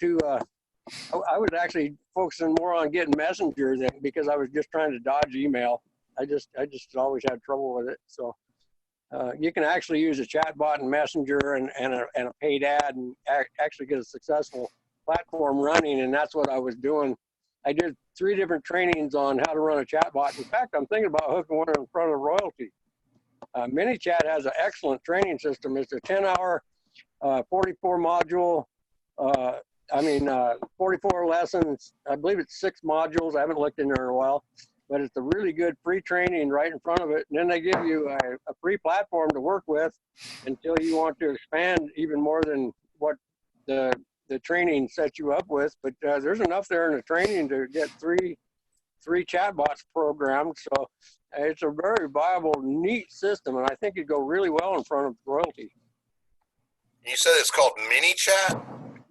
to, I was actually focusing more on getting Messenger than because I was just trying to dodge email. I just always had trouble with it. So you can actually use a chatbot and Messenger and a paid ad and actually get a successful platform running. And that's what I was doing. I did 3 different trainings on how to run a chatbot. In fact, I'm thinking about hooking one in front of Royalty. ManyChat has an excellent training system. It's a 10-hour, 44 module, 44 lessons. I believe it's 6 modules. I haven't looked in there in a while, but it's a really good free training right in front of it. And then they give you a free platform to work with until you want to expand even more than what the training sets you up with. But there's enough there in the training to get three chatbots programmed. So it's a very viable, neat system, and I think it'd go really well in front of Royalty. You said it's called ManyChat?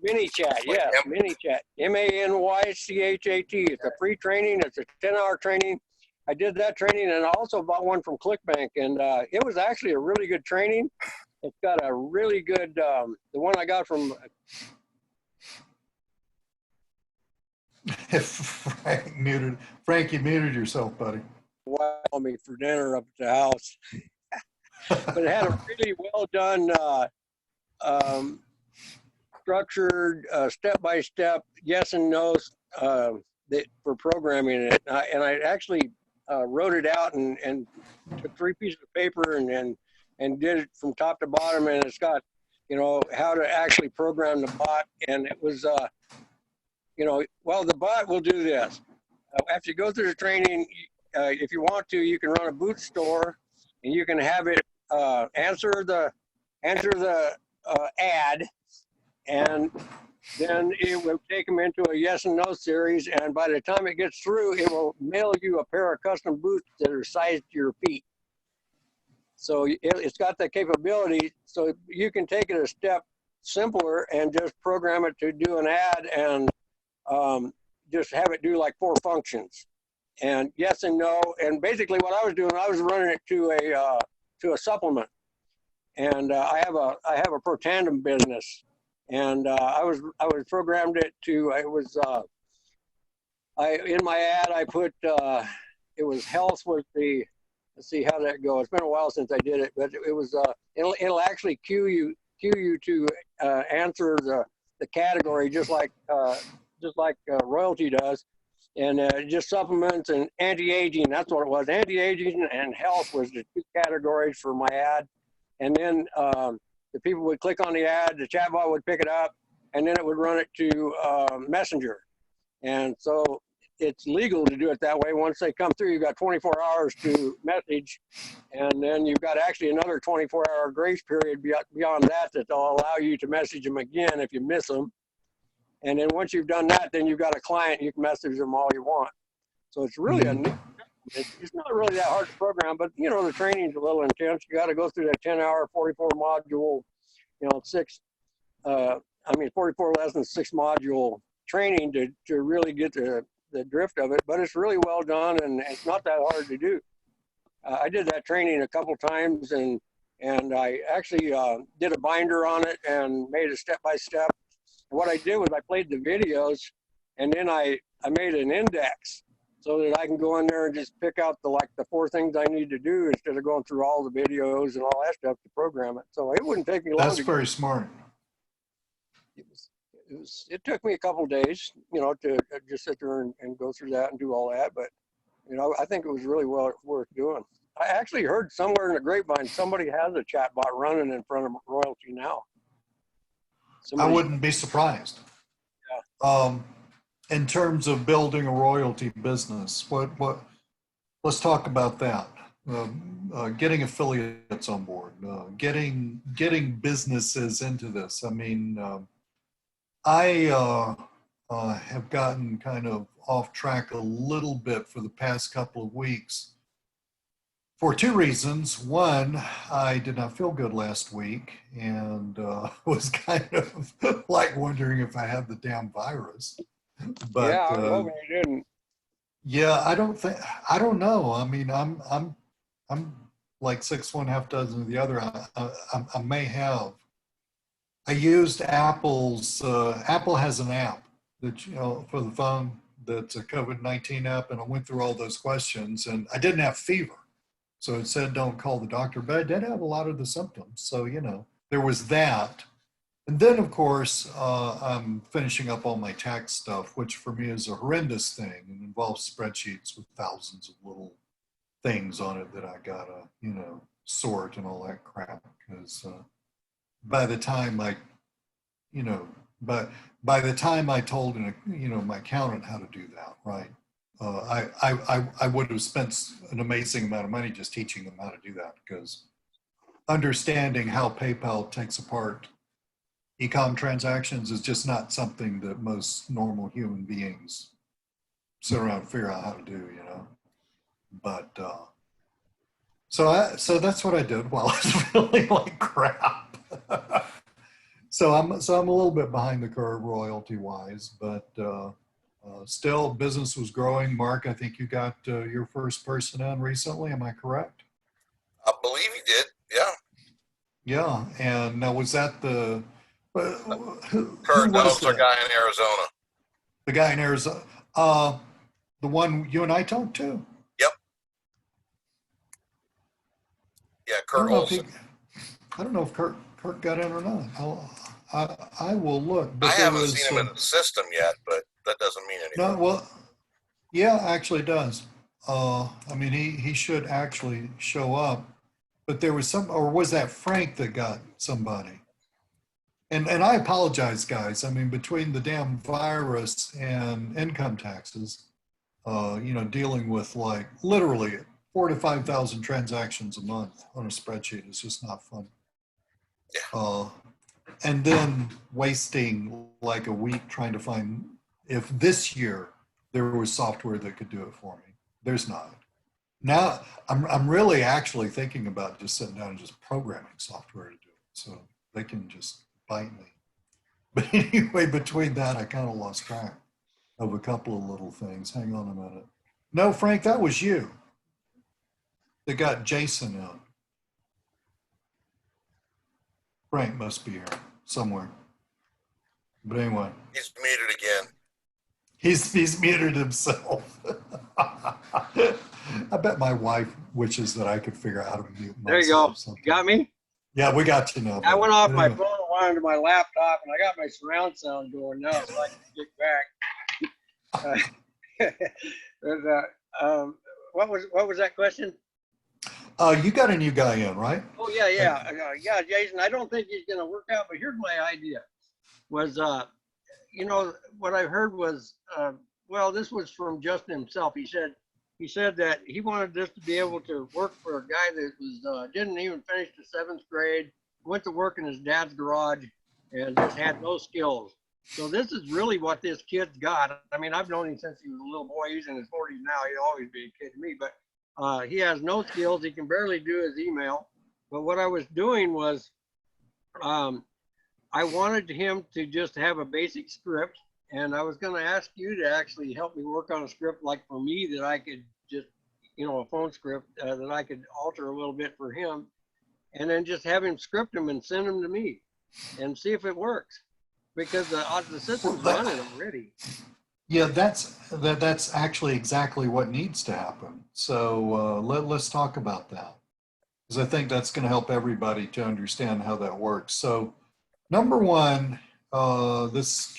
ManyChat, yes, ManyChat, ManyChat. It's a free training. It's a 10-hour training. I did that training, and I also bought one from ClickBank, and it was actually a really good training. It's got a really good, the one I got from Frank, you muted yourself, buddy. Wow, me for dinner up at the house. But it had a really well done, structured, step-by-step yes and no for programming it. And I actually wrote it out and took 3 pieces of paper and did it from top to bottom. And it's got, how to actually program the bot. And it was, well, the bot will do this. After you go through the training, if you want to, you can run a boot store, and you can have it answer the ad, and then it will take them into a yes and no series. And by the time it gets through, it will mail you a pair of custom boots that are sized to your feet. So it's got that capability. So you can take it a step simpler and just program it to do an ad and just have it do like 4 functions. And yes and no, and basically what I was doing, I was running it to a supplement, and I have a pro tandem business, and I was programmed it to in my ad I put it was health was the, let's see how that goes. It's been a while since I did it, but it was it'll actually cue you to answer the category just like Royalty does. And just supplements and anti-aging, that's what it was. Anti-aging and health was the 2 categories for my ad. And then the people would click on the ad, the chatbot would pick it up, and then it would run it to Messenger. And so it's legal to do it that way. Once they come through, you've got 24 hours to message, and then you've got actually another 24-hour grace period beyond that that'll allow you to message them again if you miss them. And then once you've done that, then you've got a client, you can message them all you want. So it's really it's not really that hard to program, but the training's a little intense. You got to go through that 10-hour, 44 module, 44 lessons, 6 module training to really get the drift of it. But it's really well done, and it's not that hard to do. I did that training a couple times, and I actually did a binder on it and made a step-by-step. What I did was I played the videos, and then I made an index so that I can go in there and just pick out the 4 things I need to do instead of going through all the videos and all that stuff to program it. So it wouldn't take me long. That's very smart. It took me a couple of days, to just sit there and go through that and do all that. But, I think it was really well worth doing. I actually heard somewhere in the grapevine somebody has a chatbot running in front of Royalty now. I wouldn't be surprised. Yeah. In terms of building a royalty business, let's talk about that. Getting affiliates on board, getting businesses into this. I mean, I have gotten kind of off track a little bit for the past couple of weeks for 2 reasons. One, I did not feel good last week and was kind of like wondering if I had the damn virus. But yeah, I was hoping you didn't. Yeah, I don't know. I mean, I'm like 6 1/2 dozen of the other. I may have I used Apple's, Apple has an app that, for the phone that's a COVID-19 app. And I went through all those questions and I didn't have fever. So it said, don't call the doctor, but I did have a lot of the symptoms. So, there was that. And then, of course, I'm finishing up all my tax stuff, which for me is a horrendous thing and involves spreadsheets with thousands of little things on it that I gotta, sort and all that crap. Because by the time I, you know, but by the time I told, my accountant how to do that, right? I would have spent an amazing amount of money just teaching them how to do that, because understanding how PayPal takes apart e-com transactions is just not something that most normal human beings sit around and figure out how to do, But so that's what I did while I was feeling like crap. So I'm a little bit behind the curve royalty wise, but still business was growing. Mark, I think you got your first person in recently. Am I correct? I believe he did. Yeah. Yeah, and now was that the who Kurt, that was was our that? guy in Arizona. The guy in Arizona, the one you and I talked to. Yep. Yeah, I Kurt don't know if Olson. I don't know if Kurt got in or not. I will look, I but there haven't seen was him in the system yet, but that doesn't mean no. anything. Well, yeah, actually it does. I mean, he should actually show up, but there was some, or was that Frank that got somebody? And I apologize, guys. I mean, between the damn virus and income taxes, dealing with like literally 4,000 to 5,000 transactions a month on a spreadsheet is just not fun. Yeah. And then wasting like a week trying to find if this year there was software that could do it for me. There's not. Now I'm really actually thinking about just sitting down and just programming software to do it so they can just bite me. But anyway, between that, I kind of lost track of a couple of little things. Hang on a minute. No, Frank, that was you that got Jason in. Frank must be here somewhere. But anyway, He's muted again. he's muted himself. I bet my wife wishes that I could figure out how to mute myself. There you go. Sometime. Got me? Yeah, we got you now. I went off my anyway. phone and went onto my laptop, and I got my surround sound going now, so I can get back. What was that question? You got a new guy in, right? Oh yeah, Jason. I don't think he's going to work out, but here's my idea. Was what I heard was this was from Justin himself. He said that he wanted this to be able to work for a guy that was didn't even finish the 7th grade, went to work in his dad's garage, and just had no skills. So this is really what this kid's got. I mean, I've known him since he was a little boy. He's in his 40s now. He'll always be a kid to me, but he has no skills. He can barely do his email. But what I was doing was I wanted him to just have a basic script, and I was going to ask you to actually help me work on a script like for me that I could just, a phone script that I could alter a little bit for him, and then just have him script them and send them to me and see if it works, because the system's running already. Yeah, that's actually exactly what needs to happen. So let's talk about that, because I think that's going to help everybody to understand how that works. So number one, this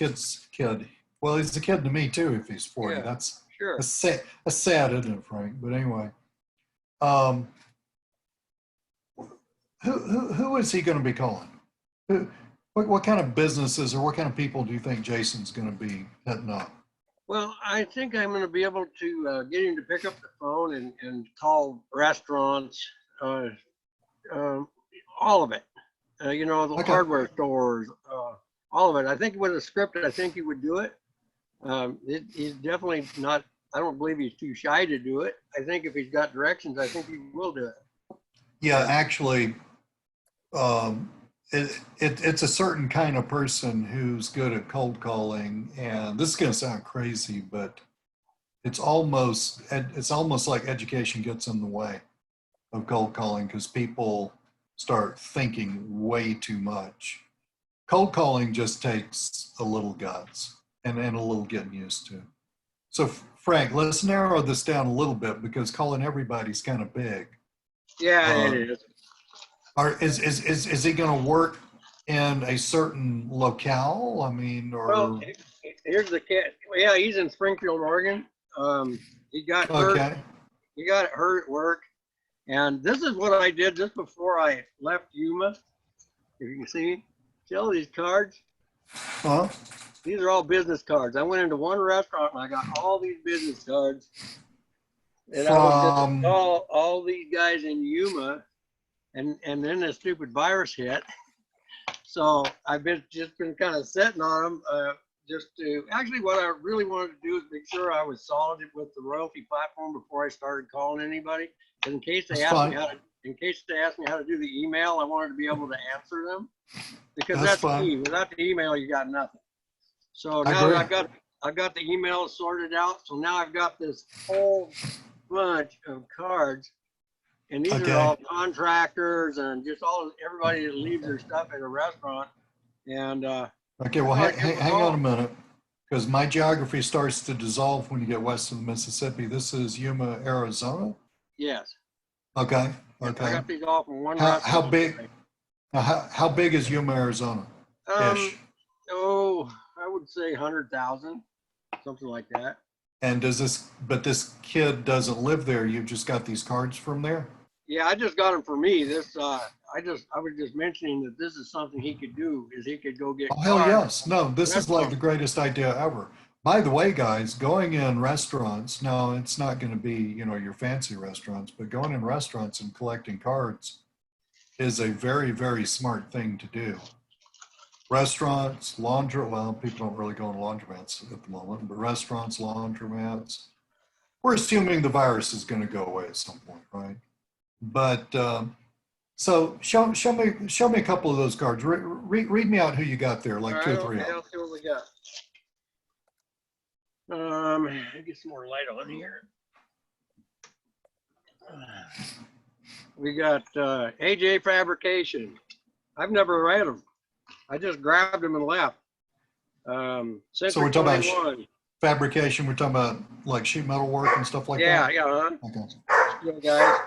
kid. Well, he's a kid to me too. If he's 40, Yeah, that's sure. a sad, isn't it, Frank? But anyway, who is he going to be calling? What kind of businesses or what kind of people do you think Jason's going to be hitting up? Well, I think I'm going to be able to get him to pick up the phone and call restaurants, all of it. The Okay. hardware stores, all of it. I think with a script, I think he would do it. He's definitely not, I don't believe he's too shy to do it. I think if he's got directions, I think he will do it. Yeah, actually, it's a certain kind of person who's good at cold calling, and this is going to sound crazy, but it's almost like education gets in the way of cold calling, because people start thinking way too much. cold calling just takes a little guts and a little getting used to. So Frank, let's narrow this down a little bit because calling everybody's kind of big. Yeah, it is. Is he going to work in a certain locale? I mean, or Well, here's the kid. Yeah, he's in Springfield, Oregon. He got hurt. okay, He got hurt at work, and this is what I did just before I left Yuma. If you can see all these cards. huh? These are all business cards. I went into one restaurant and I got all these business cards, and I was going to call all these guys in Yuma, and then the stupid virus hit. So I've just been kind of sitting on them. Just to actually, what I really wanted to do is make sure I was solid with the Royaltie platform before I started calling anybody. And in case they asked me how to do the email, I wanted to be able to answer them, because that's key. Without the email, you got nothing. So now that I've got the email sorted out, so now I've got this whole bunch of cards, and these are all contractors and just everybody that leaves their stuff in a restaurant. And okay, well, hang on a minute, because my geography starts to dissolve when you get west of the Mississippi. This is Yuma, Arizona? Yes. Okay, I got these all from one how restaurant. big? How big is Yuma, Arizona? Oh, I would say 100,000, something like that. And but this kid doesn't live there. You've just got these cards from there? Yeah, I just got them for me. I was just mentioning that this is something he could do, is he could go get Oh, hell yes. No, this is like the greatest idea ever. By the way, guys, going in restaurants, now it's not going to be, your fancy restaurants, but going in restaurants and collecting cards is a very, very smart thing to do. Restaurants, well, people don't really go in laundromats at the moment, but restaurants, laundromats, we're assuming the virus is going to go away at some point, right? But so show me a couple of those cards. Read me out who you got there, like 2 or 3 of them. I'll see what we got. Get some more light on here. We got AJ Fabrication. I've never read them. I just grabbed them and left. So we're talking about fabrication. We're talking about like sheet metal work and stuff like that? Yeah. Okay. Guys.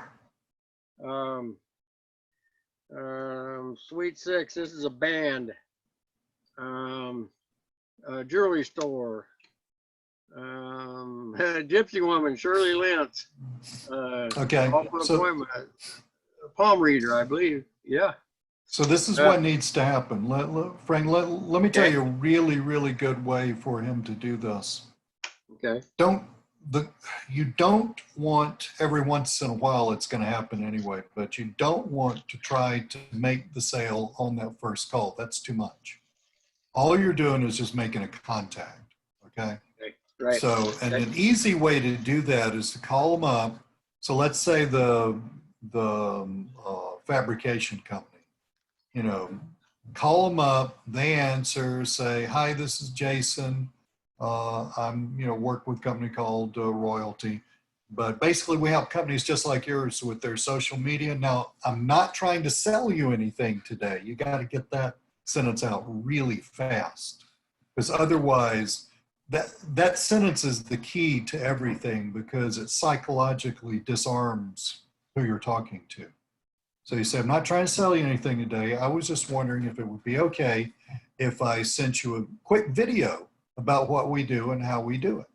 Sweet Six, this is a band. Jewelry store. Gypsy Woman, Shirley Lentz. Okay. So, palm reader, I believe. Yeah. So this is what needs to happen. Frank, let me tell you a really, really good way for him to do this. Okay. You don't want, every once in a while it's going to happen anyway, but you don't want to try to make the sale on that first call. That's too much. All you're doing is just making a contact. Okay. Right. So, and an easy way to do that is to call them up. So let's say the fabrication company, call them up, they answer, say, hi, this is Jason. I'm, work with a company called Royaltie. But basically we help companies just like yours with their social media. Now, I'm not trying to sell you anything today. You got to get that sentence out really fast, because otherwise that sentence is the key to everything, because it psychologically disarms who you're talking to. So you say, I'm not trying to sell you anything today. I was just wondering if it would be okay if I sent you a quick video about what we do and how we do it.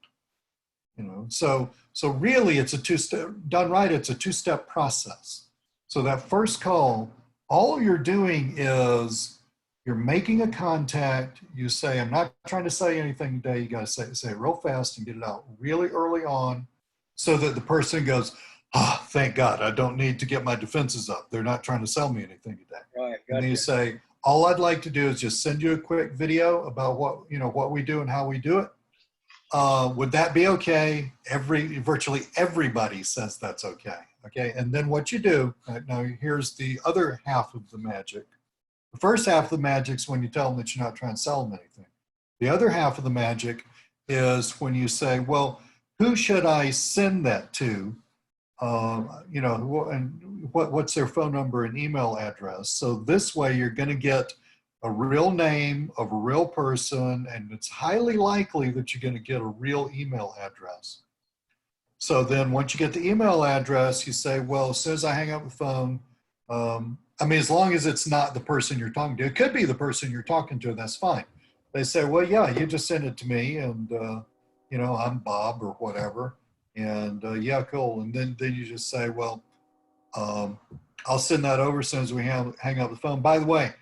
So really it's a two-step, done right, it's a two-step process. So that first call, all you're doing is you're making a contact. You say, I'm not trying to sell you anything today. You got to say it real fast and get it out really early on, so that the person goes, oh, thank God, I don't need to get my defenses up. They're not trying to sell me anything today. Right, gotcha. And then you say, all I'd like to do is just send you a quick video about what we do and how we do it. Would that be okay? Virtually everybody says that's okay. Okay. And then what you do, now here's the other half of the magic. The first half of the magic is when you tell them that you're not trying to sell them anything. The other half of the magic is when you say, well, who should I send that to? And what's their phone number and email address? So this way you're going to get a real name of a real person, and it's highly likely that you're going to get a real email address. So then once you get the email address, you say, well, as soon as I hang up the phone, I mean, as long as it's not the person you're talking to, it could be the person you're talking to, that's fine. They say, well, yeah, you just send it to me, and, you know, I'm Bob or whatever. And yeah, cool. And then you just say, well, I'll send that over as soon as we hang up the phone. By the way,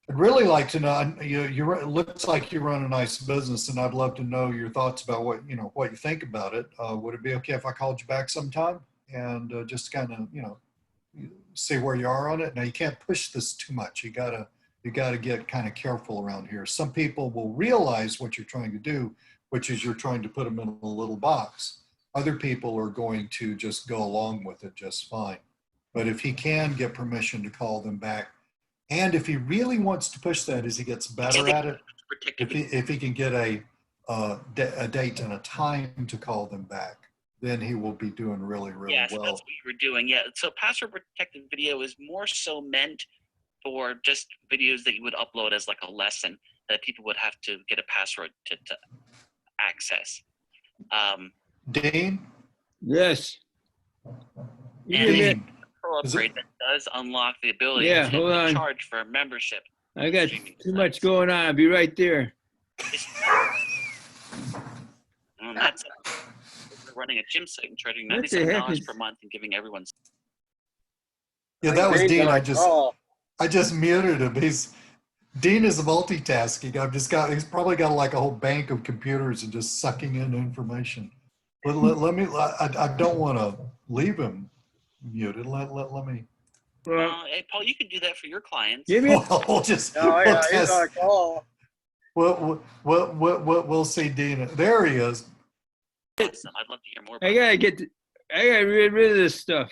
I'd really like to know, it looks like you run a nice business, and I'd love to know your thoughts about what you think about it. Would it be okay if I called you back sometime and just kind of, see where you are on it? Now, you can't push this too much. You gotta get kind of careful around here. Some people will realize what you're trying to do, which is you're trying to put them in a little box. Other people are going to just go along with it just fine. But if he can get permission to call them back, and if he really wants to push that as he gets better at it, if he can get a date and a time to call them back, then he will be doing really well. Yes, that's what you were doing. Yeah. So password protected video is more so meant for just videos that you would upload as like a lesson that people would have to get a password to access. Dean? Yes. Dean. Pro upgrade that does unlock the ability hold to on. charge for a membership. I got too much going on. I'll be right there. That's running a gym site and charging What the heck $97 is- per month and giving everyone. Yeah, that was Dean. Oh, I just muted him. Dean is multitasking. He's probably got like a whole bank of computers and just sucking in information. But I don't want to leave him muted. Let me. Well, Hey, Paul, you can do that for your clients. give me. We'll just. oh yeah, we'll he's test- on a call. We'll see Dean. There he is. Awesome. I'd love to hear more about I gotta get rid of this stuff.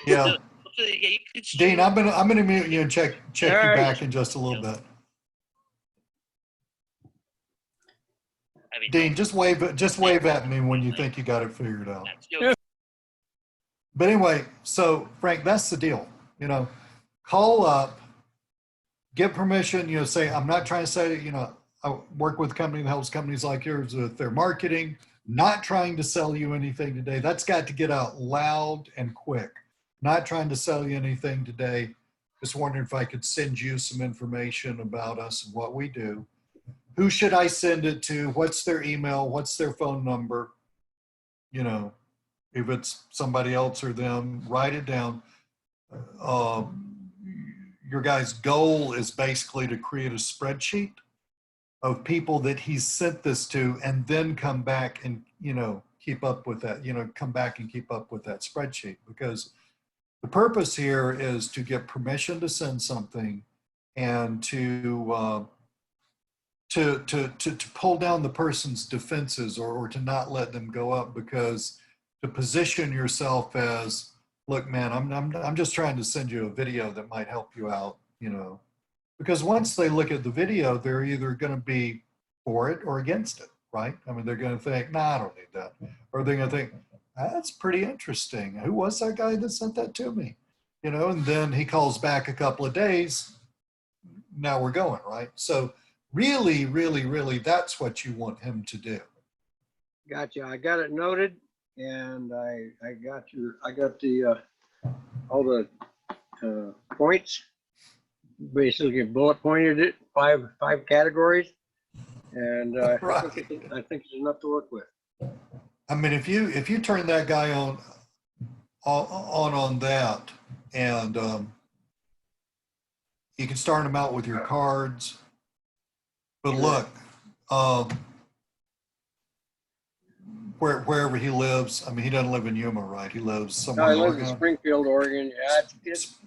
Yeah. So, yeah, you could stream- Dean, I'm gonna mute you and check you All right. back in just a little bit. I mean, Dean, just wave at me when you think you got it figured out. that's good. But anyway, so Frank, that's the deal. Call up, get permission. Say, I'm not trying to say, I work with a company that helps companies like yours with their marketing. Not trying to sell you anything today. That's got to get out loud and quick. Not trying to sell you anything today. Just wondering if I could send you some information about us and what we do. Who should I send it to? What's their email? What's their phone number? If it's somebody else or them, write it down. Your guy's goal is basically to create a spreadsheet of people that he's sent this to, and then come back and, keep up with that, come back and keep up with that spreadsheet, because the purpose here is to get permission to send something and to pull down the person's defenses or to not let them go up, because to position yourself as, look, man, I'm just trying to send you a video that might help you out, because once they look at the video, they're either going to be for it or against it, right? I mean, they're going to think, nah, I don't need that. Or they're going to think, that's pretty interesting. Who was that guy that sent that to me? And then he calls back a couple of days. Now we're going, right? So really, really, really, that's what you want him to do. Gotcha. I got it noted, and I got the all the points. Basically, bullet pointed it five categories, and Right. I think it's enough to work with. I mean, if you turn that guy on that, and you can start him out with your cards. But look, wherever he lives, I mean, he doesn't live in Yuma, right? He lives somewhere No, I in live in Oregon. Springfield, Oregon. Yeah,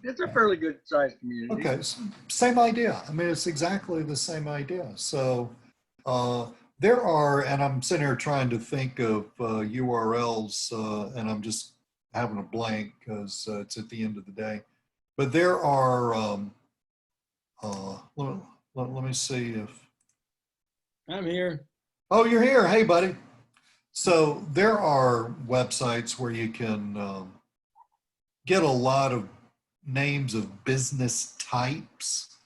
it's a fairly good sized community. Okay, same idea. I mean, it's exactly the same idea. So there are, and I'm sitting here trying to think of URLs, and I'm just having a blank because it's at the end of the day. But there are, let me see if. I'm here. Oh, you're here. Hey, buddy. So there are websites where you can get a lot of names of business types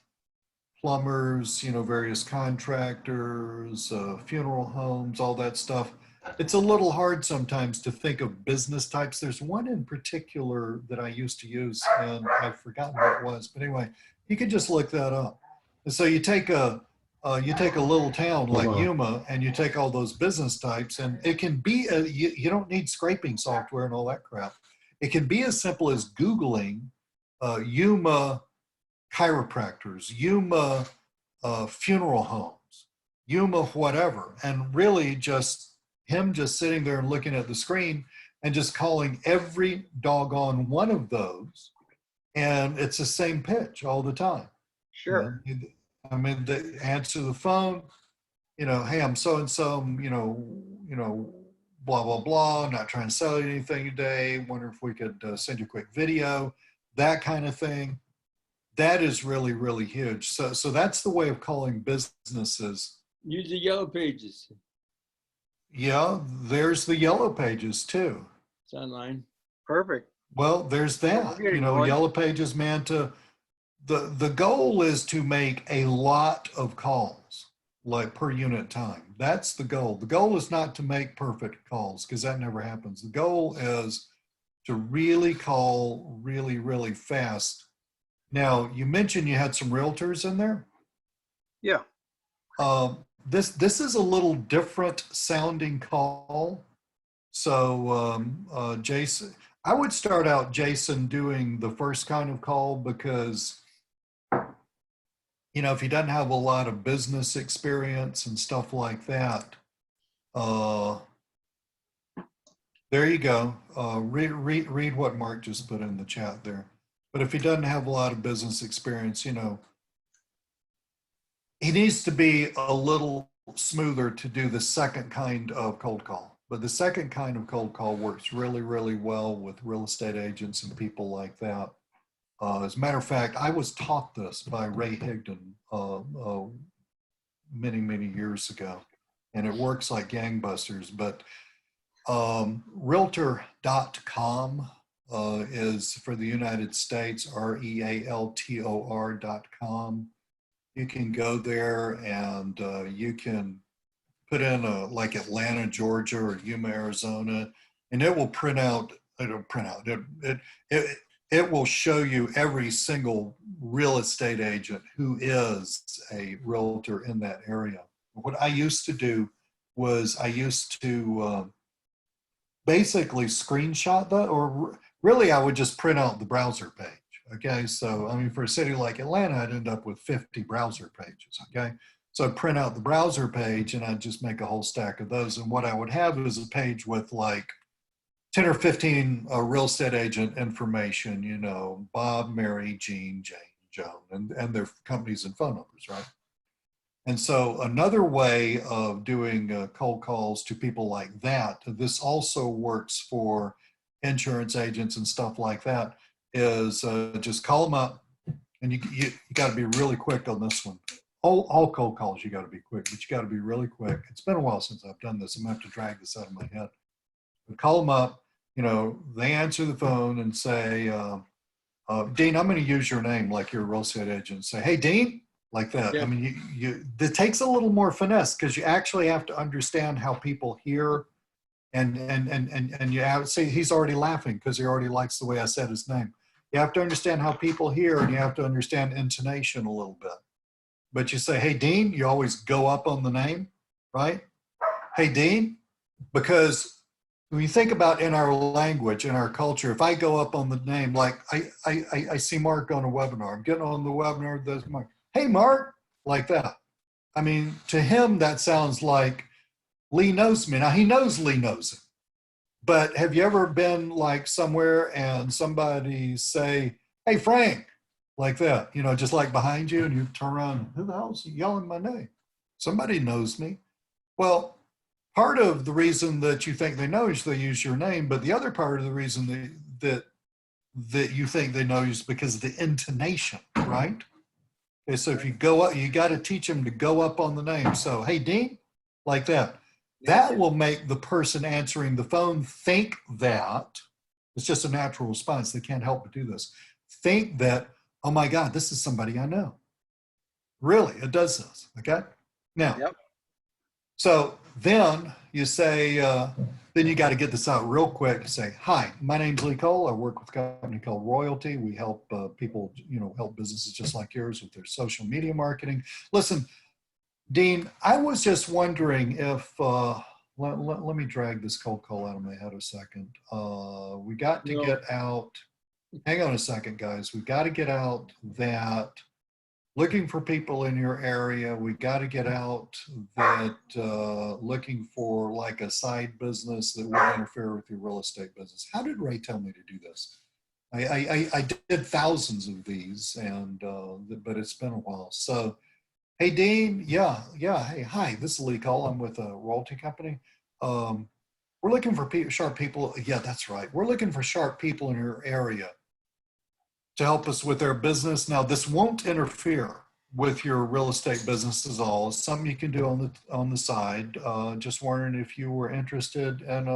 plumbers, various contractors, funeral homes, all that stuff. It's a little hard sometimes to think of business types. There's one in particular that I used to use, and I've forgotten what it was. But anyway, you could just look that up. And so you take a little town like Yuma, and you take all those business types, and it can be you don't need scraping software and all that crap. It can be as simple as Googling Yuma chiropractors, Yuma funeral homes, Yuma whatever, and really just sitting there and looking at the screen and just calling every doggone one of those, and it's the same pitch all the time. Sure. I mean, they answer the phone, hey, I'm so and so, blah blah blah. Not trying to sell you anything today. Wonder if we could send you a quick video, that kind of thing. That is really, really huge. So that's the way of calling businesses. Use the yellow pages. Yeah, there's the yellow pages too. It's online. Perfect. Well, there's that. Yellow pages, man. The goal is to make a lot of calls, like per unit time. That's the goal. The goal is not to make perfect calls, because that never happens. The goal is to really call really, really fast. Now, you mentioned you had some realtors in there. Yeah. This is a little different sounding call. So Jason, I would start out, Jason, doing the first kind of call, because if he doesn't have a lot of business experience and stuff like that, there you go. Read what Mark just put in the chat there. But if he doesn't have a lot of business experience, he needs to be a little smoother to do the second kind of cold call. But the second kind of cold call works really, really well with real estate agents and people like that. As a matter of fact, I was taught this by Ray Higdon many, many years ago, and it works like gangbusters. But Realtor.com is for the United States, REALTOR.com. You can go there and you can put in like Atlanta, Georgia, or Yuma, Arizona, and it will print out. It will show you every single real estate agent who is a realtor in that area. What I used to do was I used to basically screenshot that, or really I would just print out the browser page. Okay, so I mean, for a city like Atlanta, I'd end up with 50 browser pages. Okay, so I'd print out the browser page and I'd just make a whole stack of those. And what I would have is a page with like 10 or 15 real estate agent information, Bob, Mary, Jean, Jane, Joan, and their companies and phone numbers, right? And so another way of doing cold calls to people like that, this also works for insurance agents and stuff like that, is just call them up, and you got to be really quick on this one. All cold calls, you got to be quick, but you got to be really quick. It's been a while since I've done this. I'm gonna have to drag this out of my head. But call them up, they answer the phone and say, Dean, I'm going to use your name like you're a real estate agent. Say, hey, Dean, like that. Yeah. I mean, it takes a little more finesse, because you actually have to understand how people hear, and you have to say, he's already laughing because he already likes the way I said his name. You have to understand how people hear, and you have to understand intonation a little bit. But you say, hey, Dean, you always go up on the name, right? Hey, Dean, because when you think about in our language, in our culture, if I go up on the name, like I see Mark on a webinar, I'm getting on the webinar, there's Mark. Hey, Mark, like that. I mean, to him, that sounds like Lee knows me. Now, he knows Lee knows him. But have you ever been like somewhere and somebody say, hey, Frank, like that, just like behind you, and you turn around, who the hell's yelling my name? Somebody knows me. Well, part of the reason that you think they know is they use your name, but the other part of the reason that you think they know you is because of the intonation, right? Okay, so if you go up, you got to teach them to go up on the name. So, hey, Dean, like that. That will make the person answering the phone think that, it's just a natural response. They can't help but do this. Think that, oh my God, this is somebody I know. Really, it does this. Okay. Now, Yep. so then you say, then you got to get this out real quick. You say, hi, my name's Lee Cole. I work with a company called Royalty. We help people, help businesses just like yours with their social media marketing. Listen, Dean, I was just wondering if, let me drag this cold call out of my head a second. We got to get out, hang on a second, guys. We got to get out that looking for people in your area. We got to get out that looking for like a side business that would interfere with your real estate business. How did Ray tell me to do this? I did thousands of these, and but it's been a while. So, hey, Dean, yeah. Hey, hi, this is Lee Cole. I'm with a royalty company. We're looking for sharp people. Yeah, that's right. We're looking for sharp people in your area to help us with our business. Now, this won't interfere with your real estate business at all. It's something you can do on the side. Just wondering if you were interested in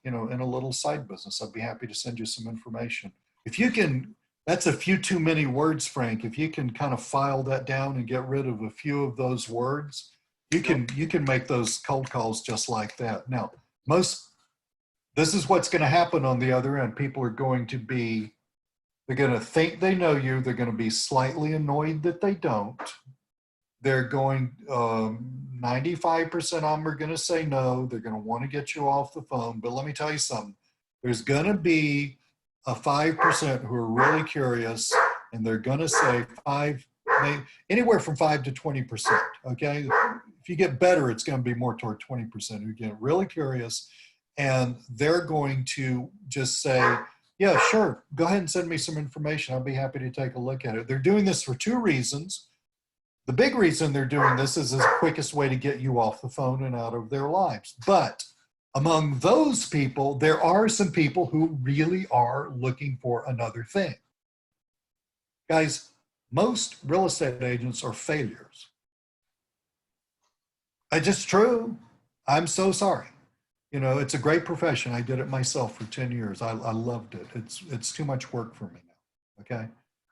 in a little side business. I'd be happy to send you some information. If you can, that's a few too many words, Frank. If you can kind of file that down and get rid of a few of those words, you can make those cold calls just like that. Now, this is what's going to happen on the other end. People are going to be, they're going to think they know you. They're going to be slightly annoyed that they don't. They're going, 95% of them are going to say no. They're going to want to get you off the phone. But let me tell you something. There's going to be a 5% who are really curious, and they're going to say anywhere from 5 to 20%. Okay. If you get better, it's going to be more toward 20% who get really curious, and they're going to just say, yeah, sure. Go ahead and send me some information. I'll be happy to take a look at it. They're doing this for two reasons. The big reason they're doing this is the quickest way to get you off the phone and out of their lives. But among those people, there are some people who really are looking for another thing. Guys, most real estate agents are failures. It's just true. I'm so sorry. It's a great profession. I did it myself for 10 years. I loved it. It's too much work for me now, okay?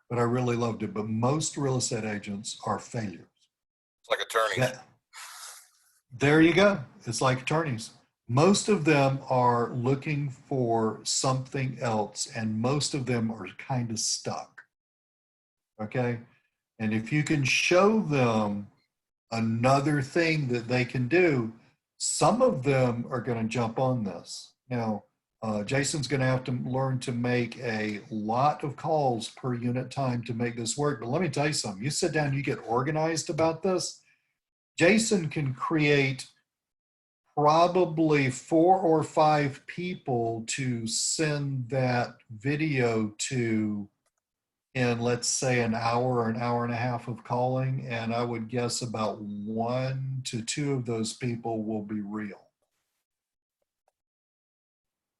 But I really loved it. But most real estate agents are failures. It's like attorneys. There you go. It's like attorneys. Most of them are looking for something else, and most of them are kind of stuck, okay? And if you can show them another thing that they can do, some of them are going to jump on this. Now, Jason's going to have to learn to make a lot of calls per unit time to make this work. But let me tell you something. You sit down, you get organized about this. Jason can create probably 4 or 5 people to send that video to in, let's say, an hour or an hour and a half of calling. And I would guess about 1 to 2 of those people will be real.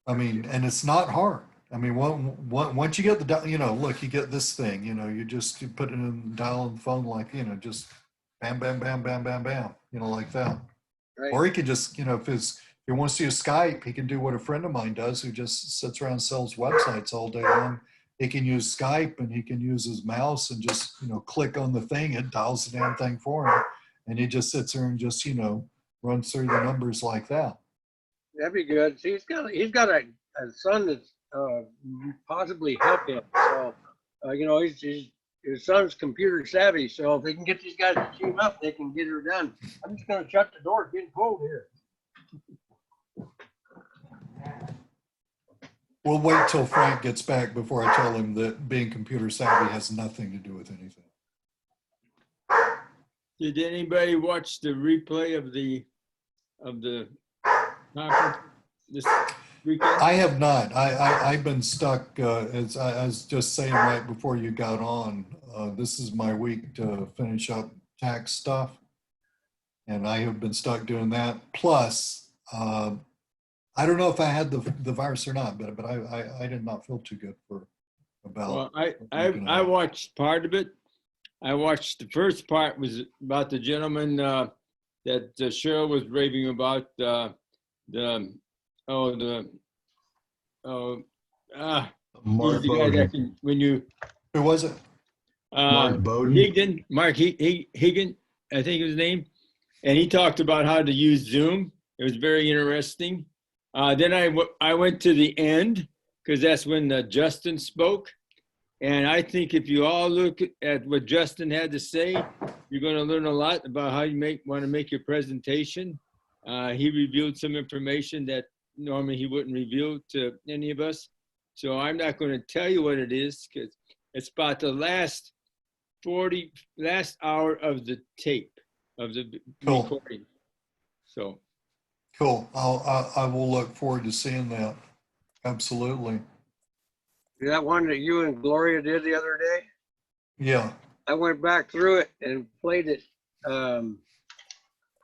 I mean, and it's not hard. I mean, once you get the, look, you get this thing, you put it in, dial on the phone, like, just bam, bam, bam, bam, bam, bam, like that. Right. Or he could just, if he wants to use Skype, he can do what a friend of mine does who just sits around and sells websites all day long. He can use Skype, and he can use his mouse and just, click on the thing. It dials the damn thing for him. And he just sits there and just, runs through the numbers like that. That'd be good. See, he's got a son that's possibly help him. So, his son's computer savvy. So if they can get these guys to team up, they can get her done. I'm just going to shut the door. It's getting cold here. We'll wait till Frank gets back before I tell him that being computer savvy has nothing to do with anything. Did anybody watch the replay of the conference this weekend? I have not. I've been stuck. As I was just saying right before you got on, this is my week to finish up tax stuff, and I have been stuck doing that. Plus, I don't know if I had the virus or not, but I did not feel too good about. Well, I watched part of it. I watched the first part was about the gentleman that Cheryl was raving about. Mark the guy that can, when you. Who was it? Mark Bowden. Higdon, Mark Higgin, I think his name. And he talked about how to use Zoom. It was very interesting. Then I went to the end because that's when Justin spoke. And I think if you all look at what Justin had to say, you're going to learn a lot about how you want to make your presentation. He revealed some information that normally he wouldn't reveal to any of us. So I'm not going to tell you what it is because it's about the last hour of the tape of the Cool. recording. So Cool. I will look forward to seeing that. Absolutely. That one that you and Gloria did the other day, Yeah. I went back through it and played it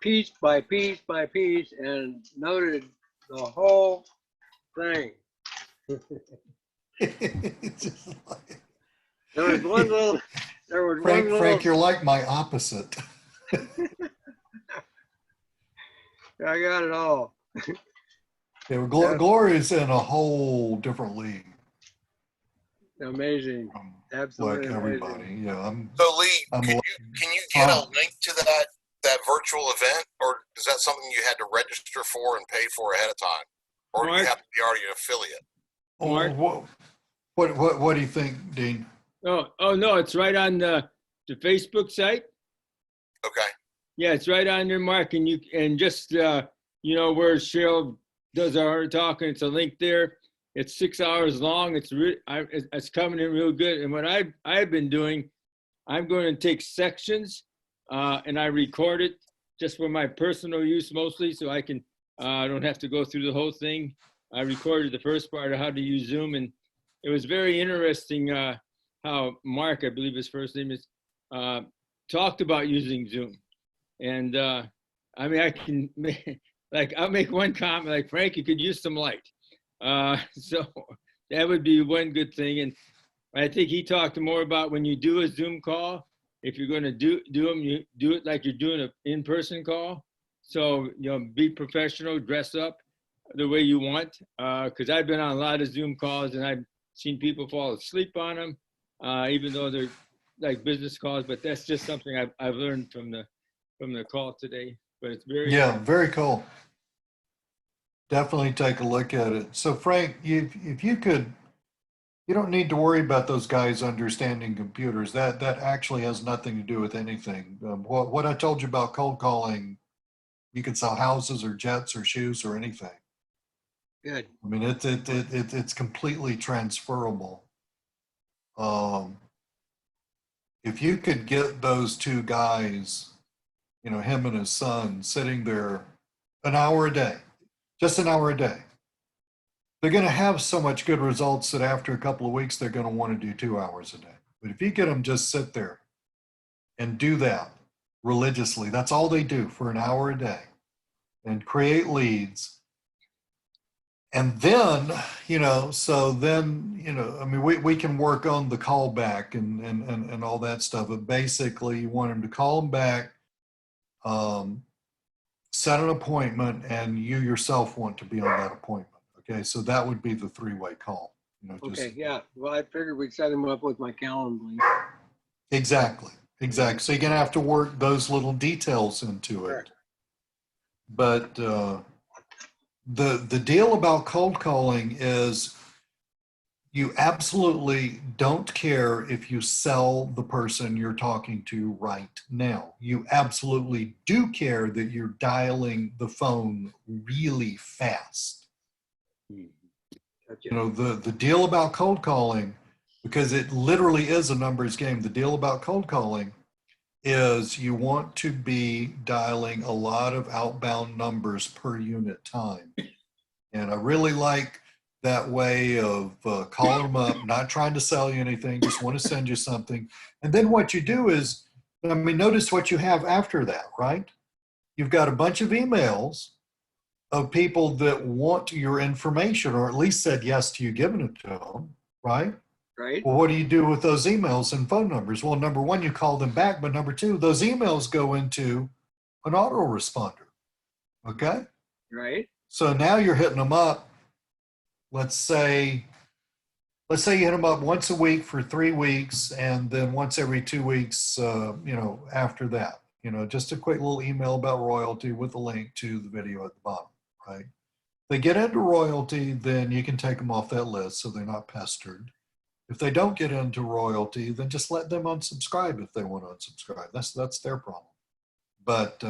piece by piece by piece and noted the whole thing. It's just like, There was one little, Frank, you're like my opposite. I got it all. Yeah, well, Gloria's in a whole different league Amazing. from Absolutely like amazing. everybody. Yeah, So Lee, I'm can you get a link to that virtual event, or is that something you had to register for and pay for ahead of time, or do you Mark? have to be already an affiliate? Mark? What do you think, Dean? Oh no, it's right on the Facebook site. Okay. Yeah, it's right on there, Mark, and just where Cheryl does our talking, it's a link there. It's 6 hours long. It's coming in real good. And what I've been doing, I'm going to take sections and I record it just for my personal use mostly, so I can don't have to go through the whole thing. I recorded the first part of how to use Zoom, and it was very interesting how Mark, I believe his first name is, talked about using Zoom. And I mean, I can I'll make one comment like, Frank, you could use some light. So that would be one good thing. And I think he talked more about when you do a Zoom call, if you're going to do them, you do it like you're doing an in-person call. So, be professional, dress up the way you want. Because I've been on a lot of Zoom calls and I've seen people fall asleep on them, even though they're like business calls. But that's just something I've learned from the call today. But it's very cool. Definitely take a look at it. So Frank, if you could, you don't need to worry about those guys understanding computers. That actually has nothing to do with anything. What I told you about cold calling, you can sell houses or jets or shoes or anything. Good. I mean, it's completely transferable. If you could get those two guys, him and his son, sitting there an hour a day, just an hour a day, they're going to have so much good results that after a couple of weeks, they're going to want to do 2 hours a day. But if you get them just sit there and do that religiously, that's all they do for an hour a day, and create leads. And then, I mean, we can work on the callback and all that stuff. But basically, you want them to call them back, set an appointment, and you yourself want to be on that appointment. Okay, so that would be the three-way call. Okay, yeah. Well, I figured we'd set him up with my Calendly. Exactly. So you're gonna have to work those little details into it. But the deal about cold calling is you absolutely don't care if you sell the person you're talking to right now. You absolutely do care that you're dialing the phone really fast. The deal about cold calling, because it literally is a numbers game, the deal about cold calling is you want to be dialing a lot of outbound numbers per unit time. And I really like that way of calling them up, not trying to sell you anything, just want to send you something. And then what you do is, notice what you have after that, right? You've got a bunch of emails of people that want your information, or at least said yes to you giving it to them, right? Right. Well, what do you do with those emails and phone numbers? Well, number one, you call them back, but number two, those emails go into an autoresponder, okay? Right. So now you're hitting them up, let's say let's say you hit them up once a week for 3 weeks, and then once every 2 weeks, after that, just a quick little email about royalty with a link to the video at the bottom, right? They get into royalty, then you can take them off that list so they're not pestered. If they don't get into royalty, then just let them unsubscribe if they want to unsubscribe. That's their problem. But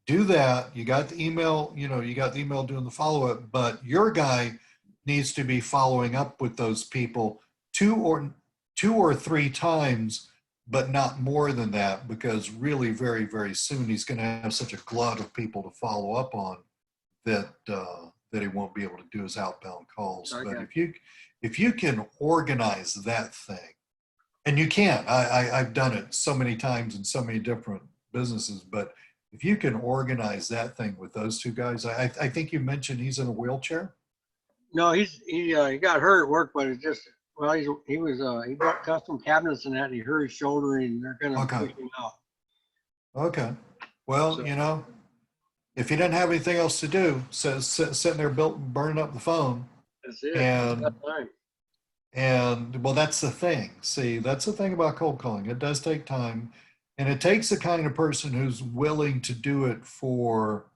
do that. You got the email, you got the email doing the follow-up, but your guy needs to be following up with those people two or three times, but not more than that, because really very, very soon he's going to have such a glut of people to follow up on that that he won't be able to do his outbound calls. Okay. But if you can organize that thing, and you can, I've done it so many times in so many different businesses, but if you can organize that thing with those two guys, I think you mentioned he's in a wheelchair. No, he got hurt at work, but it's just, well, he built custom cabinets and that, and he hurt his shoulder, and they're gonna Okay. push him out. Okay. Well, So- if he doesn't have anything else to do, sitting there burning up the phone, That's it. and That's time. and well, that's the thing. See, that's the thing about cold calling. It does take time, and it takes the kind of person who's willing to do it for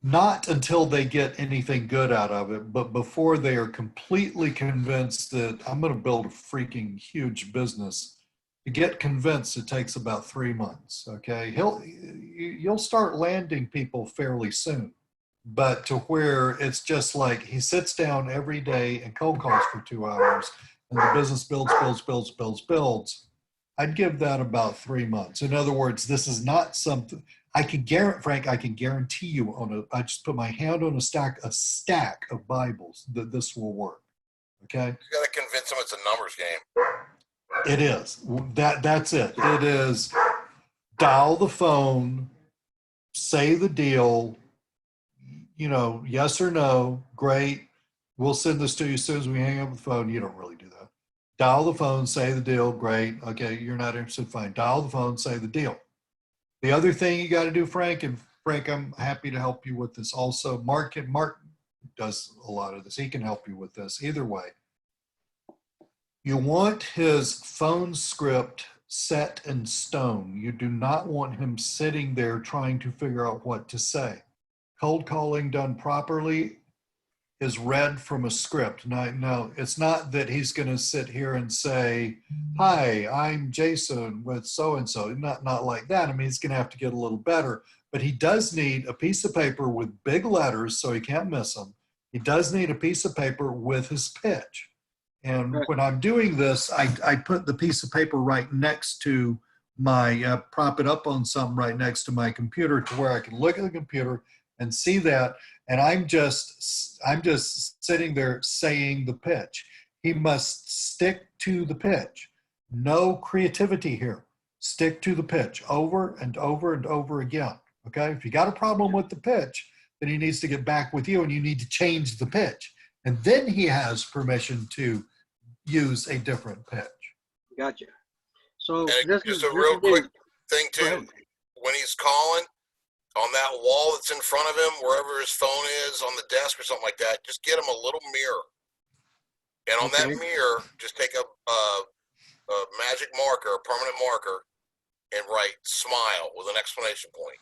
not until they get anything good out of it, but before they are completely convinced that I'm going to build a freaking huge business. To get convinced, it takes about 3 months. Okay, you'll start landing people fairly soon, but to where it's just like he sits down every day and cold calls for 2 hours, and the business builds. I'd give that about 3 months. In other words, this is not something Frank, I can guarantee you I just put my hand on a stack of Bibles that this will work. Okay. You got to convince them it's a numbers game. It is. That's it. It is dial the phone, say the deal, yes or no, great. We'll send this to you as soon as we hang up the phone. You don't really do that. Dial the phone, say the deal, great. Okay, you're not interested, fine. Dial the phone, say the deal. The other thing you got to do, Frank, and Frank, I'm happy to help you with this also. Mark does a lot of this. He can help you with this. Either way, you want his phone script set in stone. You do not want him sitting there trying to figure out what to say. Cold calling done properly is read from a script. No, it's not that he's going to sit here and say, "Hi, I'm Jason with so-and-so." Not like that. I mean, he's going to have to get a little better, but he does need a piece of paper with big letters so he can't miss them. He does need a piece of paper with his pitch. And Right. when I'm doing this, I put the piece of paper right next to prop it up on something right next to my computer to where I can look at the computer and see that. And I'm just sitting there saying the pitch. He must stick to the pitch. No creativity here. Stick to the pitch over and over and over again. Okay. If you got a problem with the pitch, then he needs to get back with you and you need to change the pitch. And then he has permission to use a different pitch. Gotcha. So And this just is a real quick thing Go too, ahead. when he's calling on that wall that's in front of him, wherever his phone is on the desk or something like that, just get him a little mirror. And on that Okay. mirror, just take a magic marker, a permanent marker, and write "smile" with an exclamation point.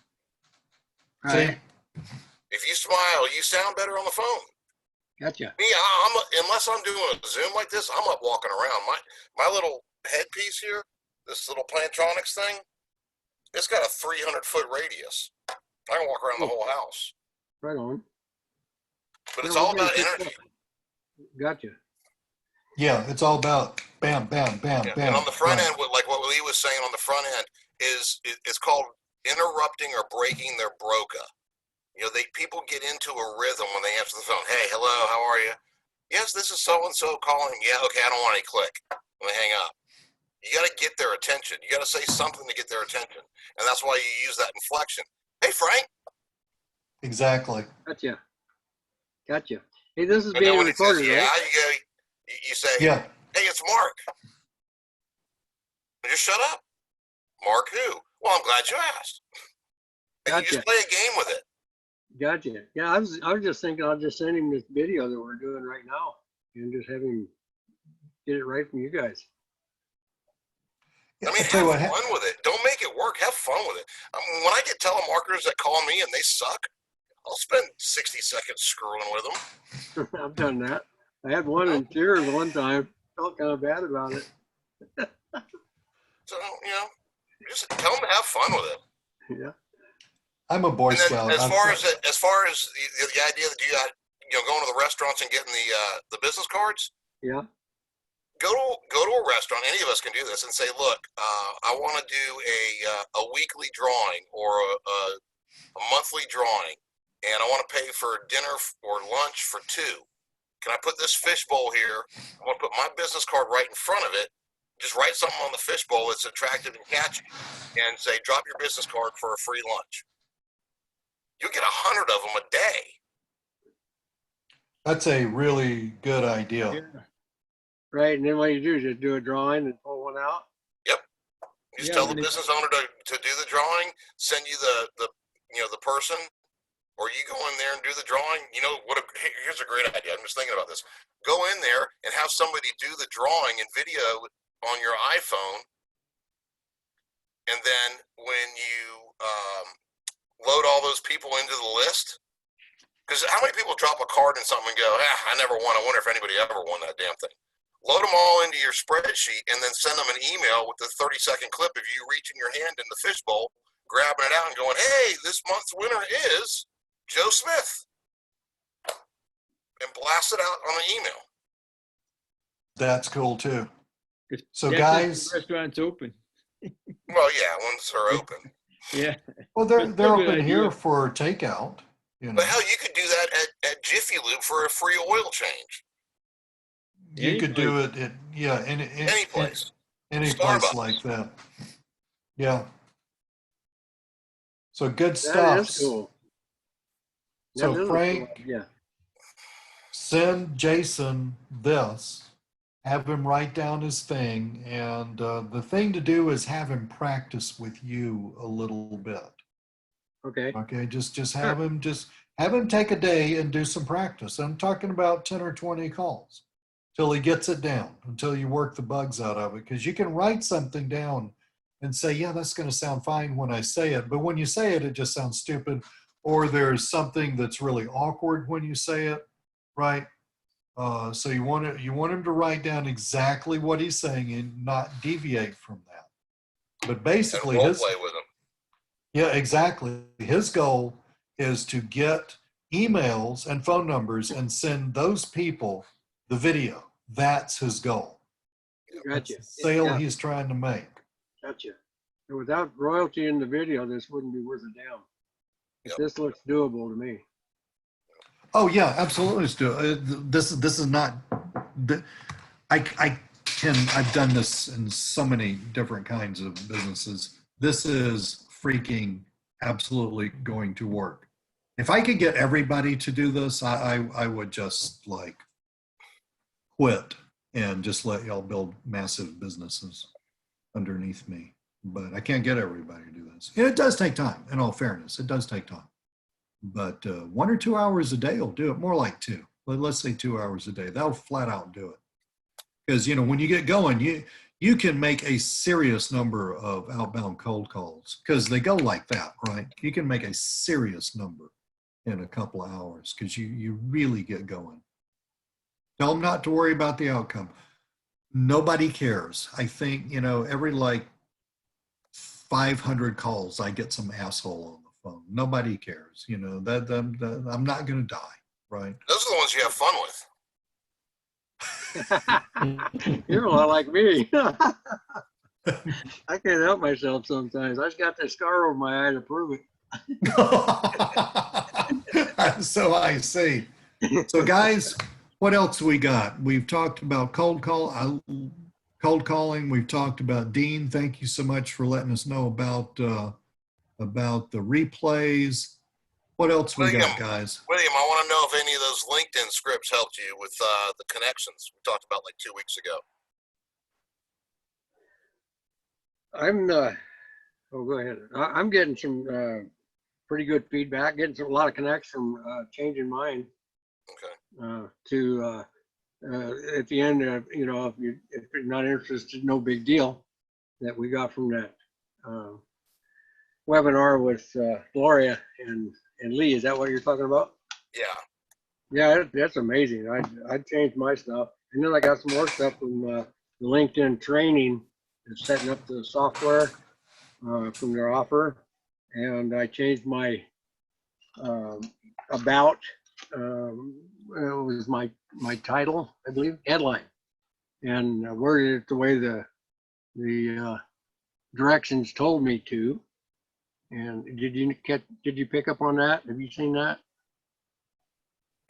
Right. If you smile, you sound better on the phone. Gotcha. Me, unless I'm doing a Zoom like this, I'm up walking around. My little headpiece here, this little Plantronics thing, it's got a 300-foot radius. I can walk around the whole house. Right on. But it's Yeah, all we're about getting energy. stuff. Gotcha. Yeah, it's all about bam, bam, bam, Yeah. bam. And on the front right. end, like what Lee was saying on the front end, it's called interrupting or breaking their broca. People get into a rhythm when they answer the phone. Hey, hello, how are you? Yes, this is so-and-so calling. Yeah, okay, I don't want any click. When they hang up. You got to get their attention. You got to say something to get their attention. And that's why you use that inflection. Hey, Frank. Exactly. Gotcha. Hey, this is And then being when he says, recorded, yeah, right? you say, Yeah. hey, it's Mark. Just shut up. Mark who? Well, I'm glad you asked. And you Gotcha. just play a game with it. Gotcha. Yeah, I was just thinking I'll just send him this video that we're doing right now and just have him get it right from you guys. Yeah, I mean, I'll tell have you what, fun with it. Don't make it work. Have fun with it. When I get telemarketers that call me and they suck, I'll spend 60 seconds screwing with them. I've done that. I had one in Cheers one time. Felt kind of bad about it. So, just tell them to have fun with it. Yeah. I'm a Boy And then Scout. as far as the idea that you got, going to the restaurants and getting the business cards, Yeah. go to a restaurant. Any of us can do this and say, look, I want to do a weekly drawing or a monthly drawing, and I want to pay for dinner or lunch for 2. Can I put this fishbowl here? I want to put my business card right in front of it. Just write something on the fishbowl that's attractive and catchy, and say, drop your business card for a free lunch. You get 100 of them a day. that's a really good idea. Yeah. Right. And then what you do is just do a drawing and pull one out. Yep. You just tell the business owner to do the drawing, send you the person, or you go in there and do the drawing. Here's a great idea. I'm just thinking about this. Go in there and have somebody do the drawing and video on your iPhone, and then when you load all those people into the list, because how many people drop a card in something and go, I never won. I wonder if anybody ever won that damn thing. Load them all into your spreadsheet and then send them an email with the 30-second clip of you reaching your hand in the fishbowl, grabbing it out and going, hey, this month's winner is Joe Smith. And blast it out on the email. That's cool too. So That's guys, if the restaurant's open. Well, yeah, once they're open. Yeah. well, they're That's a good open here idea. for takeout. But hell, you could do that at Jiffy Lube for a free oil change. You could do it at Any place. any place Starbucks. like that. Yeah. So good That stuff. is cool. So That is a Frank, cool idea. send Jason this. Have him write down his thing, and the thing to do is have him practice with you a little bit. Okay. Okay, just have him take a day and do some practice. I'm talking about 10 or 20 calls till he gets it down, until you work the bugs out of it. Because you can write something down and say, yeah, that's going to sound fine when I say it, but when you say it, it just sounds stupid, or there's something that's really awkward when you say it, right? So you want him to write down exactly what he's saying and not deviate from that. But basically, And role play with him. yeah, exactly. His goal is to get emails and phone numbers and send those people the video. That's his goal. Gotcha. That's the sale Yeah. he's trying to make. Gotcha. And without royalty in the video, this wouldn't be worth a damn. Yep. This looks doable to me. Oh yeah, absolutely. Stu. This is not. I've done this in so many different kinds of businesses. This is freaking absolutely going to work. If I could get everybody to do this, I would just like quit and just let y'all build massive businesses underneath me. But I can't get everybody to do this. And it does take time. In all fairness, it does take time. But 1 or 2 hours a day will do it. More like 2. Let's say 2 hours a day. That'll flat out do it. Because when you get going, you can make a serious number of outbound cold calls because they go like that, right? You can make a serious number in a couple of hours because you really get going. Tell them not to worry about the outcome. Nobody cares. I think, every like 500 calls, I get some asshole on the phone. Nobody cares. That I'm not going to die, right? Those are the ones you have fun with. You're a lot like me. I can't help myself sometimes. I just got this scar over my eye to prove it. So I see. So guys, what else we got? We've talked about cold calling. We've talked about Dean. Thank you so much for letting us know about the replays. What else we got, guys? William, I want to know if any of those LinkedIn scripts helped you with the connections we talked about like 2 weeks ago. Go ahead. I'm getting some pretty good feedback, getting a lot of connects from changing mine Okay. to at the end, you know, if you're not interested, no big deal, that we got from that webinar with Gloria and Lee. Is that what you're talking about? Yeah. Yeah, that's amazing. I changed my stuff, and then I got some more stuff from the LinkedIn training and setting up the software from their offer, and I changed my about. It was my title, I believe, headline, and I worded it the way the directions told me to. And did you pick up on that? Have you seen that?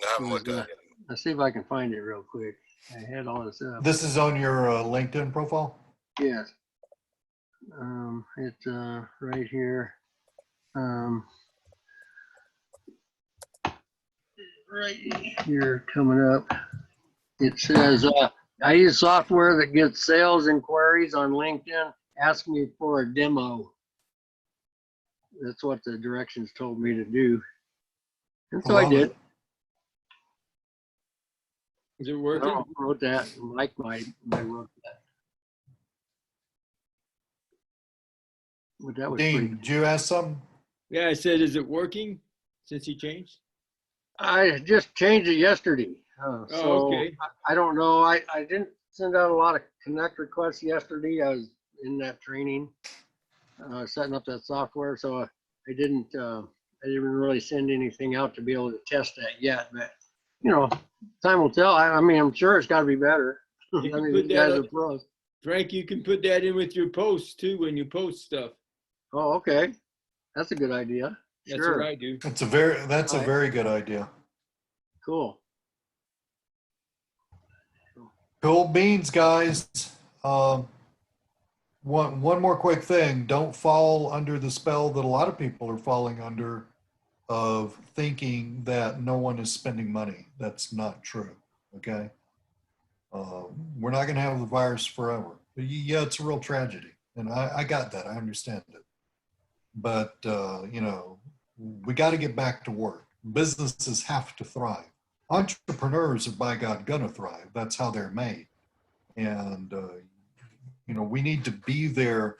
I haven't looked at it. Let's see if I can find it real quick. I had all this up. This is on your LinkedIn profile? Yes. It's right here. Right here coming up. It says, I use software that gets sales inquiries on LinkedIn. Ask me for a demo. That's what the directions told me to do. And so I did. Is it I working? wrote that. Mike might wrote that. But that was pretty Dean, did you ask something? Yeah, I said, is it working since he changed? I just changed it yesterday. So okay. I don't know. I didn't send out a lot of connect requests yesterday. I was in that training, setting up that software. So I didn't really send anything out to be able to test that yet. But, you know, time will tell. I mean, I'm sure it's got to be better. I You can mean, put these guys that are pros. Frank, you can put that in with your posts too when you post stuff. Oh, okay. That's a good idea. That's Sure. what I do. That's a very good idea. Cool. Cool beans, guys. One more quick thing. Don't fall under the spell that a lot of people are falling under of thinking that no one is spending money. That's not true. Okay. We're not going to have the virus forever. Yeah, it's a real tragedy. And I got that. I understand it. But, you know, we got to get back to work. Businesses have to thrive. Entrepreneurs are, by God, going to thrive. That's how they're made. And, you know, we need to be there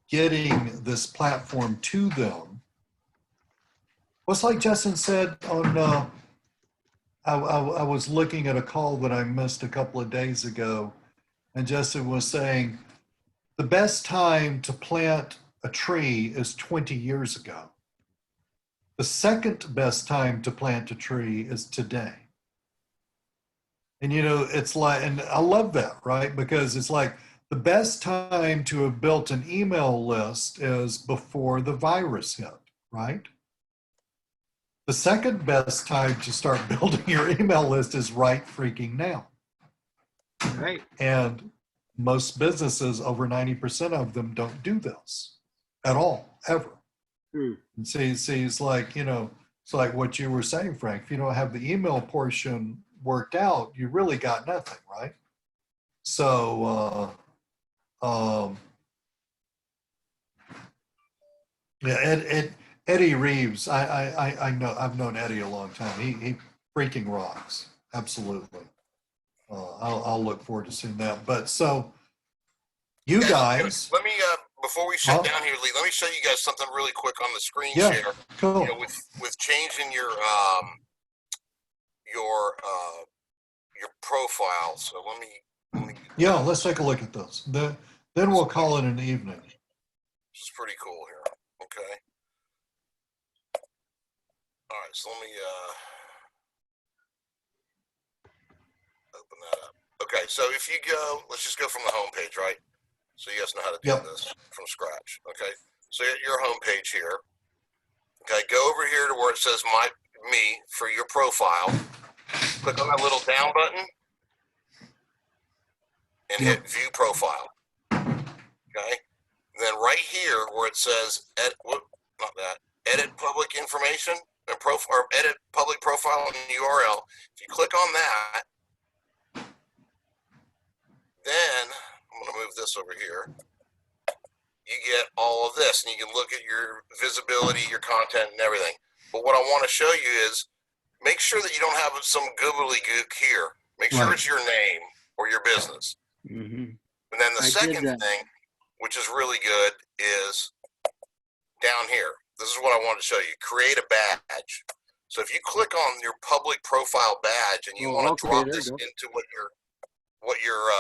getting this platform to them. What's like Justin said on, I was looking at a call that I missed a couple of days ago, and Justin was saying the best time to plant a tree is 20 years ago. The second best time to plant a tree is today. And, you know, it's like, and I love that, right? Because it's like the best time to have built an email list is before the virus hit, right? The second best time to start building your email list is right freaking now. Right. And most businesses, over 90% of them, don't do this at all, ever. And see, it's like, you know, it's like what you were saying, Frank. If you don't have the email portion worked out, you really got nothing, right? So, yeah, Eddie Reeves, I know, I've known Eddie a long time. He freaking rocks. Absolutely. I'll look forward to seeing that. But so, you guys. Let me, before we shut down here, Lee, let me show you guys something really quick on the screen share. Cool. You know, with changing your profile. So let me yeah, let's take a look at this. Then we'll call it an evening. This is pretty cool here. Okay. All right, so let me open that up. Okay, so if you go, let's just go from the home page, right? So you guys know how to do this from scratch. Okay, so your home page here. Okay, go over here to where it says me for your profile. Click on that little down button and hit view profile. Okay, and then right here where it says edit public information and or edit public profile and URL. If you click on that, then I'm going to move this over here. You get all of this, and you can look at your visibility, your content, and everything. But what I want to show you is make sure that you don't have some gobbledygook here. Make sure Right. it's your name or your business. Mm-hmm. And then the I did second that. thing, which is really good, is down here. This is what I wanted to show you. Create a badge. So if you click on your public profile badge and you want to okay, drop there this you go. into what you're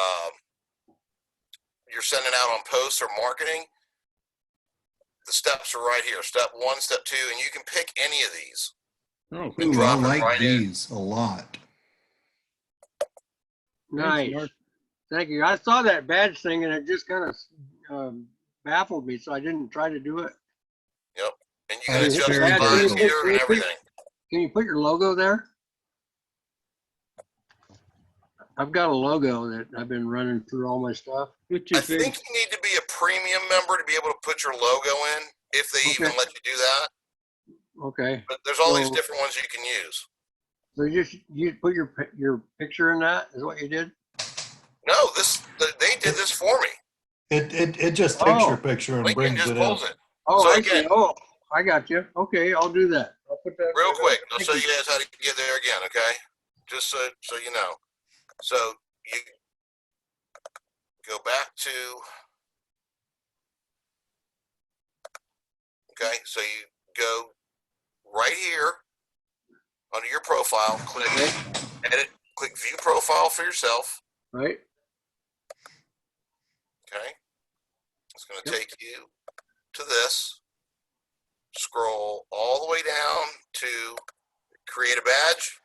sending out on posts or marketing, the steps are right here. Step 1, step 2, and you can pick any of these. Oh, And Ooh, cool. I drop it like right in. these a lot. Nice. Mark. Thank you. I saw that badge thing and it just kind of baffled me, so I didn't try to do it. Yep. And you Oh, can it's adjust very, the very size cool. here and everything. Can you put your logo there? I've got a logo that I've been running through all my stuff. Put I your think face. you need to be a premium member to be able to put your logo in, if they even Okay. let you do that. Okay. But there's all these So- different ones you can use. So you put your picture in that is what you did? No, they did this for me. It just takes Oh. your picture and LinkedIn brings just it pulls in. it. Oh, So I again- see. Oh, I got you. Okay, I'll do that. I'll put that Real quick, I'll Thank show you guys how to get there again, okay? Just so you know. So you go back to, okay, so you go right here under your profile, click edit, click view profile for yourself, Right. okay? It's going to Yep. take you to this. Scroll all the way down to create a badge.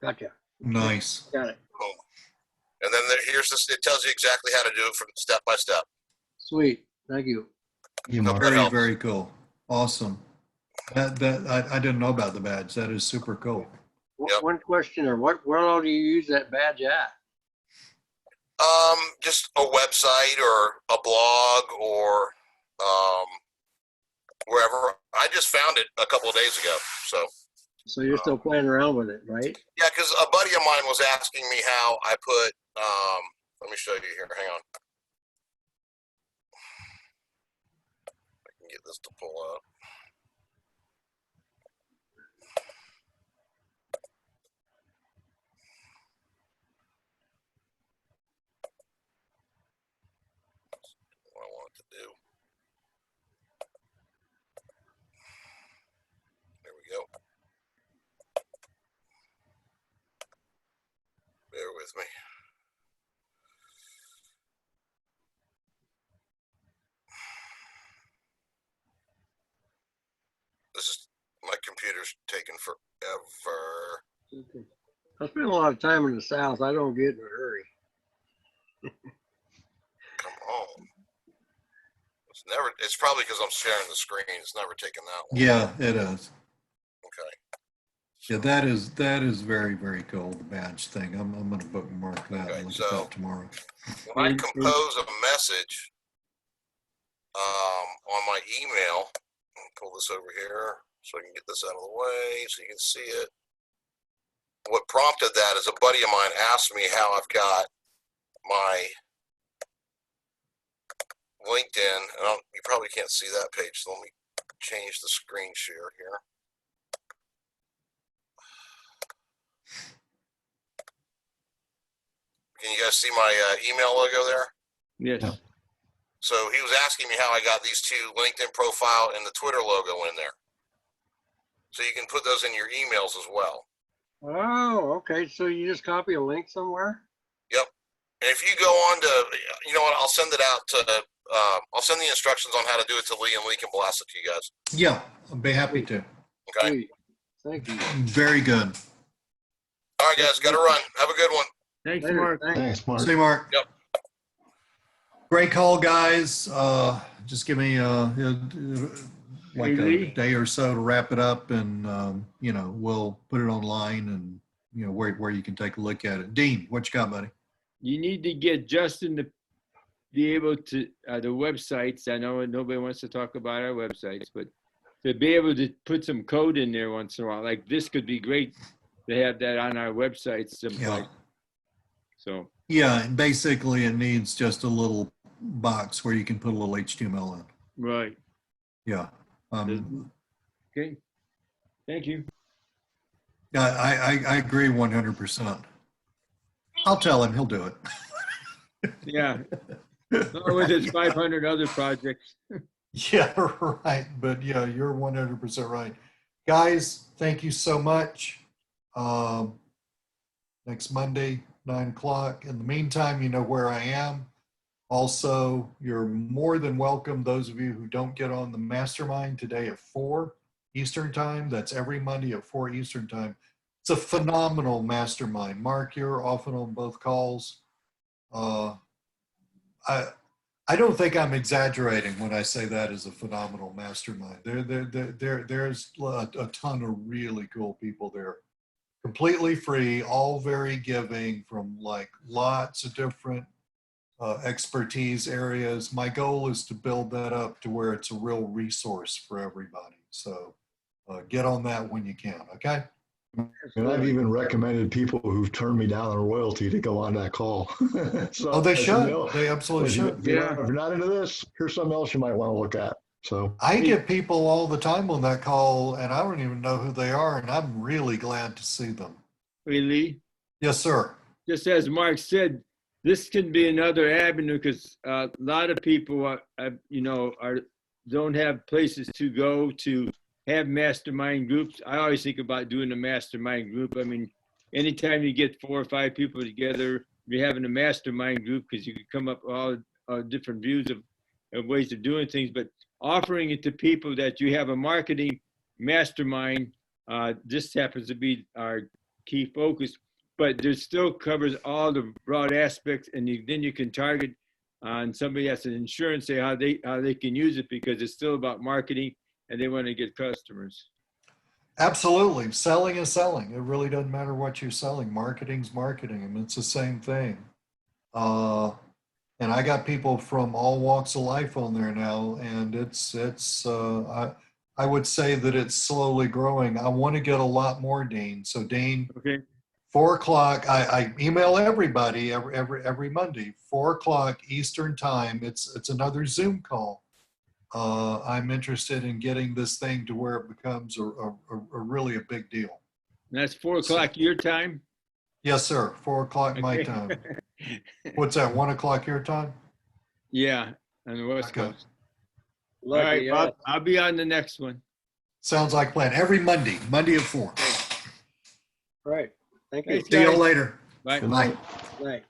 Gotcha. Nice. Got it. Boom. And then here's this, it tells you exactly how to do it from step by step. Sweet. Thank you. Hope that Very, helps. very cool. Awesome. I didn't know about the badge. That is super cool. Yep. One question, or where all do you use that badge at? Just a website or a blog or wherever. I just found it a couple of days ago. So You're still playing around with it, right? yeah, because a buddy of mine was asking me how I put. Let me show you here. Hang on. I can get this to pull up. What I want it to do. There we go. Bear with me. This is my computer's taking forever. Okay. I spend a lot of time in the South. I don't get in a hurry. Come on. It's probably because I'm sharing the screen. It's never taken that long. Yeah, it is. Okay. Yeah, that is very, very cool. The badge thing. I'm going to bookmark that Okay, and look so- at that tomorrow. When I compose a message on my email, I'll pull this over here so I can get this out of the way so you can see it. What prompted that is a buddy of mine asked me how I've got my LinkedIn. You probably can't see that page, so let me change the screen share here. Can you guys see my email logo there? Yes. Yeah. So he was asking me how I got these two LinkedIn profile and the Twitter logo in there. So you can put those in your emails as well. Oh, okay. So you just copy a link somewhere? Yep. And if you go on to, you know what, I'll send it out to, I'll send the instructions on how to do it to Lee, and Lee can blast it to you guys. Yeah, I'll be happy to. Okay. Sweet. Thank you. Very good. All right, guys, got to run. Have a good one. Thanks, Later. Mark. Thanks. Thanks, Mark. See you, Mark. Yep. Great call, guys. Just give me like Hey, a Lee. day or so to wrap it up, and you know, we'll put it online, and you know where you can take a look at it. Dean, what you got, buddy? You need to get Justin to be able to, the websites. I know nobody wants to talk about our websites, but to be able to put some code in there once in a while, like this could be great to have that on our website someplace. So, Yeah, and basically it needs just a little box where you can put a little HTML in. right. Yeah. Okay. Thank you. I agree 100%. I'll tell him. He'll do it. Yeah. Along with his 500 other projects. Yeah, right. But yeah, you're 100% right. Guys, thank you so much. Next Monday, 9 o'clock. In the meantime, you know where I am. Also, you're more than welcome, those of you who don't get on the mastermind today at 4 Eastern time. That's every Monday at 4 Eastern time. It's a phenomenal mastermind. Mark, you're often on both calls. I don't think I'm exaggerating when I say that is a phenomenal mastermind. There's a ton of really cool people there. Completely free, all very giving from like lots of different expertise areas. My goal is to build that up to where it's a real resource for everybody. So get on that when you can, okay? And I've even recommended people who've turned me down on royalty to go on that call. So Oh, they I said, should. "No, They absolutely should. if you're not into this, here's something else you might want to look at." So I get people all the time on that call, and I don't even know who they are, and I'm really glad to see them. Hey, Lee, Yes, sir. just as Mark said, this can be another avenue because a lot of people don't have places to go to have mastermind groups. I always think about doing a mastermind group. I mean, anytime you get 4 or 5 people together, you're having a mastermind group because you can come up with all different views of ways of doing things, but offering it to people that you have a marketing mastermind, this happens to be our key focus, but there still covers all the broad aspects, and then you can target on somebody that's an insurance, say how they can use it because it's still about marketing and they want to get customers. Absolutely. Selling is selling. It really doesn't matter what you're selling. Marketing's marketing. I mean, it's the same thing. And I got people from all walks of life on there now, and I would say that it's slowly growing. I want to get a lot more, Dean. So Dean, Okay. 4 o'clock, I email everybody every Monday, 4 o'clock Eastern time. It's another Zoom call. I'm interested in getting this thing to where it becomes a really a big deal. And that's 4 o'clock your time? Yes, sir. 4 o'clock my Okay. time. What's that? 1 o'clock your time? Yeah, on the West Okay. Coast. All right, Bob, I'll be on the next one. Sounds like a plan. Every Monday at 4. Right. Thank you. Thanks, See you all guys. later. Bye. good night. Right.